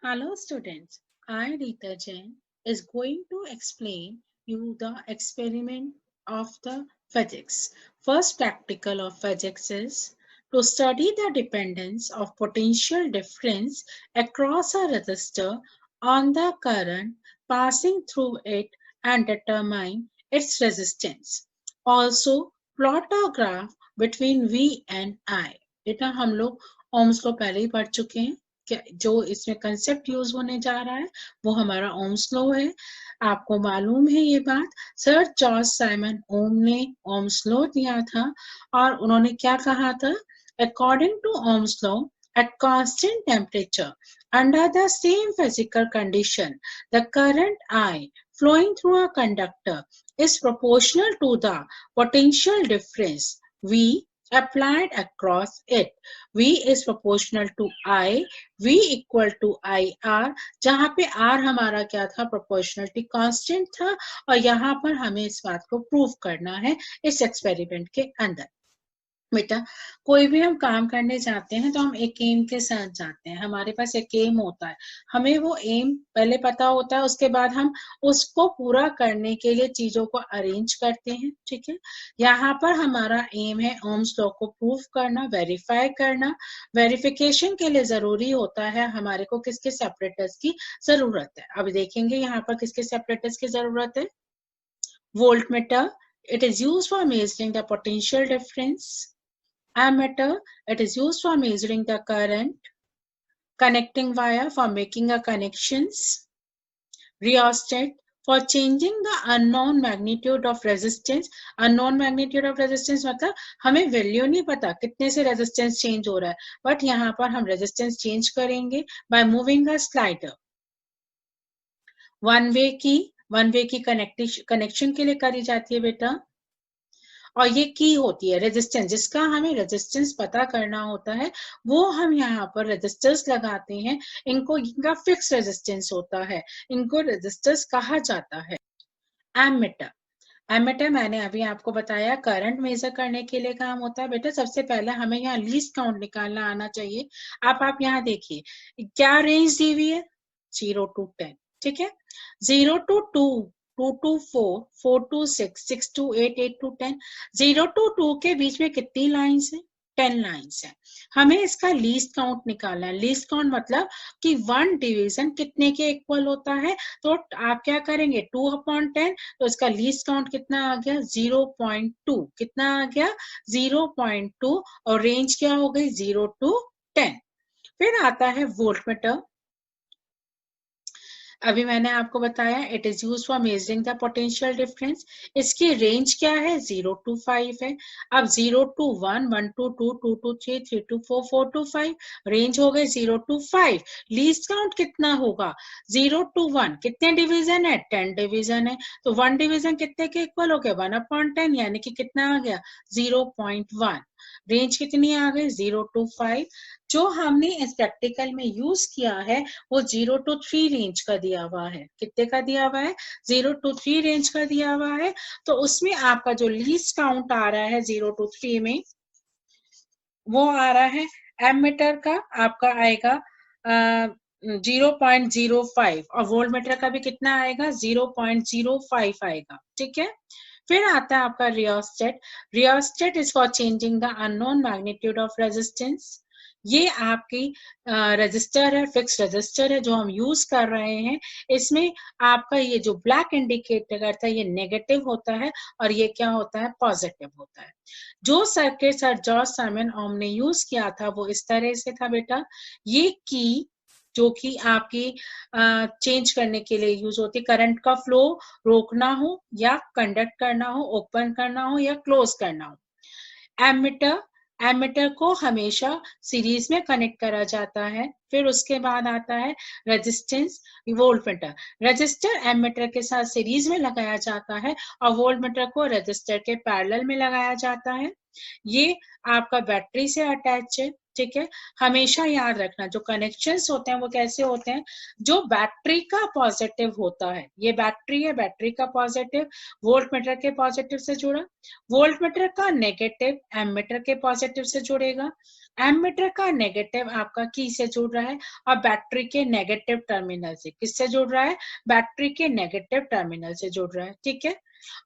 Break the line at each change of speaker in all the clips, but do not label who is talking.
Hello students, I Rita Jain is going to explain you the experiment of the physics. First practical of physics is to study the dependence of potential difference across a resistor on the current passing through it and determine its resistance. Also plot a graph between V and I. बेटा हम लोग ohms को पहले ही पढ़ चुके हैं। जो इसमें कंसेप्ट यूज होने जा रहा है वो हमारा ओम्स लॉ है। आपको मालूम है ये बात, सर जॉर्ज साइमन ओम ने ओम्स लॉ दिया था और उन्होंने क्या कहा था, according to Ohm's law at constant temperature under the same physical condition the current I flowing through a conductor is proportional to the potential difference V applied across it. V is proportional to I, V equal to IR, जहां पे R हमारा क्या था, proportionality constant था और यहाँ पर हमें इस बात को प्रूव करना है इस एक्सपेरिमेंट के अंदर। बेटा कोई भी हम काम करने जाते हैं तो हम एक एम के साथ जाते हैं, हमारे पास एक एम होता है, हमें वो एम पहले पता होता है, उसके बाद हम उसको पूरा करने के लिए चीजों को अरेंज करते हैं। ठीक है, यहाँ पर हमारा एम है ओम्स लॉ को प्रूव करना, वेरीफाई करना। वेरिफिकेशन के लिए जरूरी होता है हमारे को किसके सेपरेटर्स की जरूरत है। अब देखेंगे यहाँ पर किसके सेपरेटर्स की जरूरत है। Voltmeter, it is used for measuring the potential difference. Ammeter, it is used for measuring the current. Connecting wire for making a connections. Rheostat for changing the unknown magnitude of resistance. Unknown magnitude of resistance मतलब हमें value नहीं पता कितने से resistance change हो रहा है, but यहाँ पर हम रेजिस्टेंस चेंज करेंगे by moving a slider. One way की कनेक्शन के लिए करी जाती है बेटा, और ये की होती है रेजिस्टेंस, जिसका हमें रेजिस्टेंस पता करना होता है वो हम यहाँ पर रेजिस्टर्स लगाते हैं, इनका फिक्स रेजिस्टेंस होता है, इनको रेजिस्टर्स कहा जाता है। एमीटर, एमीटर मैंने अभी आपको बताया करंट मेजर करने के लिए काम होता है। बेटा सबसे पहले हमें यहाँ लीस्ट काउंट निकालना आना चाहिए। आप यहाँ देखिए क्या रेंज दी हुई है, 0 to 10। ठीक है, 0 to 2, 2 to 4, 4 to 6, 6 to 8, 8 to 10। 0 to 2 के बीच में कितनी लाइन्स है, 10 लाइन्स है। हमें इसका लीस्ट काउंट निकालना है। लीस्ट काउंट मतलब कि 1 डिवीजन कितने के इक्वल होता है, तो आप क्या करेंगे 2/10, तो इसका लीस्ट काउंट कितना आ गया 0.2। कितना आ गया 0.2, और रेंज क्या हो गई 0 to 10। फिर आता है वोल्टमीटर। अभी मैंने आपको बताया it is use for measuring the potential difference. इसकी रेंज क्या है 0 to 5 है। अब 0 to 1, 1 to 2, 2 to 3, 3 to 4, 4 to 5, range हो गई 0 to 5। लीस्ट काउंट कितना होगा 0 to 1, कितने डिवीजन है 10 डिवीजन है, तो 1 डिवीजन कितने के इक्वल हो गया 1/10, यानी कि कितना आ गया 0.1। रेंज कितनी आ गई 0 to 5। जो हमने इस प्रैक्टिकल में यूज किया है वो 0 to 3 रेंज का दिया हुआ है। कितने का दिया हुआ है 0 to 3 रेंज का दिया हुआ है। तो उसमें आपका जो लीस्ट काउंट आ रहा है 0 to 3 में वो आ रहा है, एमीटर का आपका आएगा 0.05 और वोल्टमीटर का भी कितना आएगा 0.05 आएगा। ठीक है, फिर आता है आपका rheostat. Rheostat is for changing the unknown magnitude of resistance. ये आपकी रजिस्टर है, फिक्स रजिस्टर है जो हम यूज कर रहे हैं। इसमें आपका ये जो ब्लैक इंडिकेटर करता है ये नेगेटिव होता है और ये क्या होता है पॉजिटिव होता है। जो सर्किट सर जॉर्ज साइमन ओम ने यूज किया था वो इस तरह से था बेटा, ये की जो कि आपकी चेंज करने के लिए यूज होती है, करंट का फ्लो रोकना हो या कंडक्ट करना हो, ओपन करना हो या क्लोज करना हो। एमीटर, एमीटर को हमेशा सीरीज में कनेक्ट करा जाता है। फिर उसके बाद आता है रेजिस्टेंस, वोल्टमीटर। रजिस्टर एमीटर के साथ सीरीज में लगाया जाता है और वोल्टमीटर को रजिस्टर के पैरेलल में लगाया जाता है। ये आपका बैटरी से अटैच है। ठीक है, हमेशा याद रखना जो कनेक्शंस होते हैं वो कैसे होते हैं, जो बैटरी का पॉजिटिव होता है, ये बैटरी है, बैटरी का पॉजिटिव वोल्ट मीटर के पॉजिटिव से जुड़ा, वोल्ट मीटर का नेगेटिव एमीटर के पॉजिटिव से जुड़ेगा, एमीटर का नेगेटिव आपका की से जुड़ रहा है, और बैटरी के नेगेटिव टर्मिनल से, किससे जुड़ रहा है, बैटरी के नेगेटिव टर्मिनल से जुड़ रहा है। ठीक है,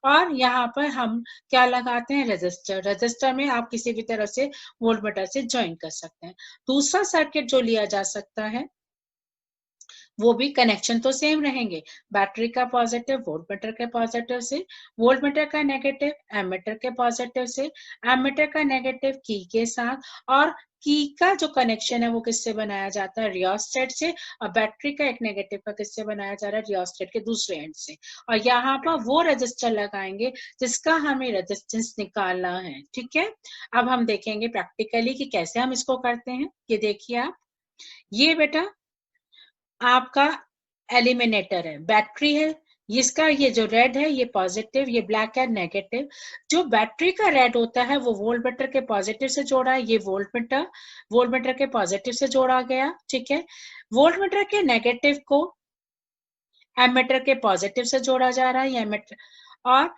और यहाँ पर हम क्या लगाते हैं, रेजिस्टर, रेजिस्टर में आप किसी भी तरह से वोल्टमीटर से ज्वाइन कर सकते हैं। दूसरा सर्किट जो लिया जा सकता है वो भी कनेक्शन तो सेम रहेंगे, बैटरी का पॉजिटिव वोल्टमीटर के पॉजिटिव से, वोल्टमीटर का नेगेटिव एमीटर के पॉजिटिव से, एमीटर का नेगेटिव की के साथ, और की का जो कनेक्शन है वो किससे बनाया जाता है, रियोस्टेट से, और बैटरी का एक नेगेटिव का किससे बनाया जा रहा है, रियोस्टेट के दूसरे एंड से, और यहाँ पर वो रजिस्टर लगाएंगे जिसका हमें रेजिस्टेंस निकालना है। ठीक है, अब हम देखेंगे प्रैक्टिकली कि कैसे हम इसको करते हैं। ये देखिए आप, ये बेटा आपका एलिमिनेटर है, बैटरी है, इसका ये जो रेड है ये पॉजिटिव, ये ब्लैक है नेगेटिव। जो बैटरी का रेड होता है वो वोल्टमीटर के पॉजिटिव से जोड़ा है, ये वोल्टमीटर के पॉजिटिव से जोड़ा गया। ठीक है, वोल्टमीटर के नेगेटिव को एमीटर के पॉजिटिव से जोड़ा जा रहा है, ये एमीटर, और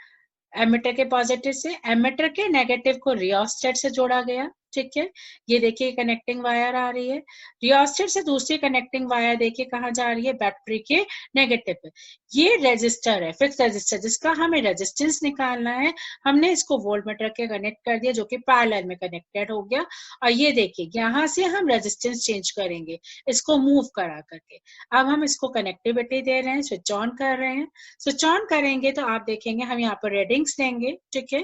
एमीटर के पॉजिटिव से एमीटर के नेगेटिव को रियोस्टेट से जोड़ा गया। ठीक है, ये देखिए कनेक्टिंग वायर आ रही है, रियोस्टेट से दूसरी कनेक्टिंग वायर देखिए कहाँ जा रही है, बैटरी के नेगेटिव पे। ये रेजिस्टर है, फिक्स रेजिस्टर, जिसका हमें रेजिस्टेंस निकालना है। हमने इसको वोल्टमीटर के कनेक्ट कर दिया जो कि पैरेलल में कनेक्टेड हो गया, और ये देखिए यहाँ से हम रेजिस्टेंस चेंज करेंगे इसको मूव करा करके। अब हम इसको कनेक्टिविटी दे रहे हैं, स्विच ऑन कर रहे हैं, स्विच ऑन करेंगे तो आप देखेंगे हम यहाँ पर रीडिंग्स लेंगे। ठीक है,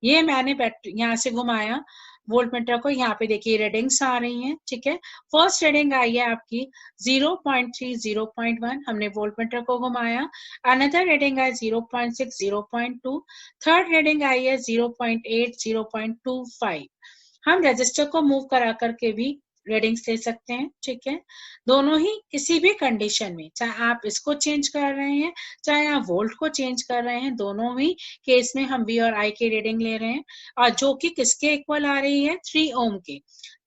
ये मैंने बैटरी यहाँ से घुमाया वोल्टमीटर को, यहाँ पे देखिए रीडिंग्स आ रही हैं। ठीक है, फर्स्ट रीडिंग आई है आपकी 0.3 0.1, हमने वोल्टमीटर को घुमाया, another reading I 0.6 0.2, third reading I है 0.8 0.25। हम रजिस्टर को मूव करा करके भी रीडिंग्स ले सकते हैं। ठीक है, दोनों ही किसी भी कंडीशन में, चाहे आप इसको चेंज कर रहे हैं चाहे आप वोल्ट को चेंज कर रहे हैं, दोनों ही केस में हम वी और आई की रीडिंग ले रहे हैं, और जो कि किसके इक्वल आ रही है, 3 ओम के,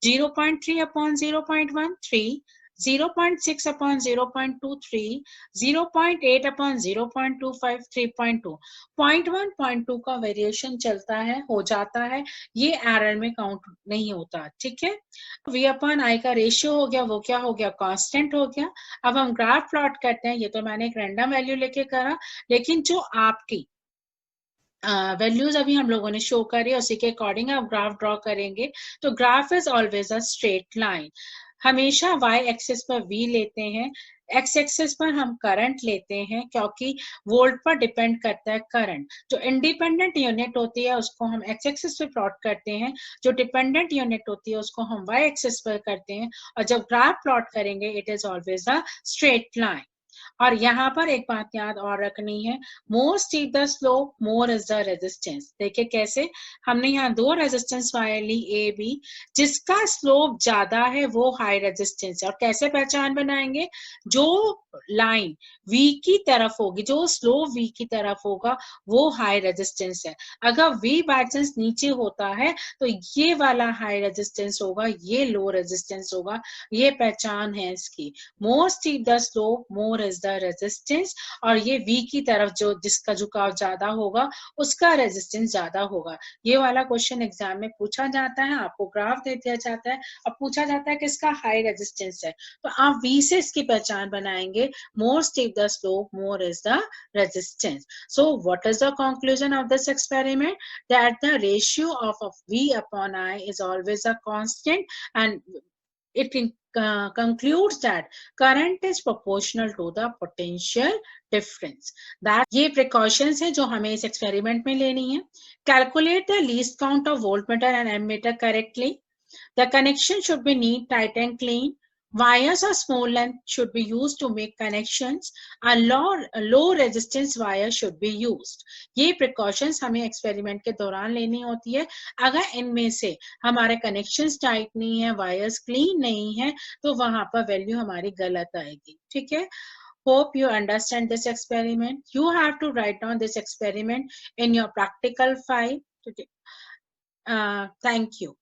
0.3 अपॉन 0.1 3, 0.6 अपॉन 0.23, 0.8 अपॉन 0.25 3.2, 0.1 0.2 का वेरिएशन चलता है, हो जाता है, ये एरर में काउंट नहीं होता। ठीक है, वी अपॉन आई का रेशियो हो गया, वो क्या हो गया, कांस्टेंट हो गया। अब हम ग्राफ प्लॉट करते हैं, ये तो मैंने एक रैंडम वैल्यू लेके करा, लेकिन जो आपकी वैल्यूज अभी हम लोगों ने शो करी है उसी के अकॉर्डिंग आप ग्राफ ड्रॉ करेंगे। तो graph is always a straight line, हमेशा y एक्सिस पर v लेते हैं, x एक्सिस पर हम करंट लेते हैं, क्योंकि वोल्ट पर डिपेंड करता है करंट। जो इंडिपेंडेंट यूनिट होती है उसको हम x एक्सिस पे प्लॉट करते हैं, जो डिपेंडेंट यूनिट होती है उसको हम y एक्सिस पर करते हैं, और जब ग्राफ प्लॉट करेंगे it is always a straight line. और यहाँ पर एक बात याद और रखनी है, more steep the slope more is the resistance. देखिए कैसे, हमने यहाँ दो रेजिस्टेंस वायर ली ए बी, जिसका स्लोप ज्यादा है वो हाई रेजिस्टेंस है। और कैसे पहचान बनाएंगे, जो लाइन V की तरफ होगी, जो स्लोप V की तरफ होगा वो हाई रेजिस्टेंस है। अगर V बाय चांस नीचे होता है तो ये वाला हाई रेजिस्टेंस होगा, ये लो रेजिस्टेंस होगा, ये पहचान है इसकी। More steep the slope more is the resistance, और ये V की तरफ जो जिसका झुकाव ज्यादा होगा उसका रेजिस्टेंस ज्यादा होगा। ये वाला क्वेश्चन एग्जाम में पूछा जाता है, आपको ग्राफ दे दिया जाता है और पूछा जाता है कि इसका हाई रेजिस्टेंस है, तो आप V से इसकी पहचान बनाएंगे, more steep the slope more is the resistance. So what is the conclusion of this experiment, that the ratio of V upon I is always a constant, and it concludes that current is proportional to the potential difference. That ये precautions है जो हमें इस experiment में लेनी है। Calculate the least count of voltmeter and ammeter correctly. The connection should be neat, tight and clean. Wires of small length should be used to make connections. A low resistance wire should be used. ये precautions हमें experiment के दौरान लेनी होती है। अगर इनमें से हमारे connections tight नहीं है, wires clean नहीं है, तो वहां पर value हमारी गलत आएगी। ठीक है, hope you understand this experiment. You have to write down this experiment in your practical file. Thank you.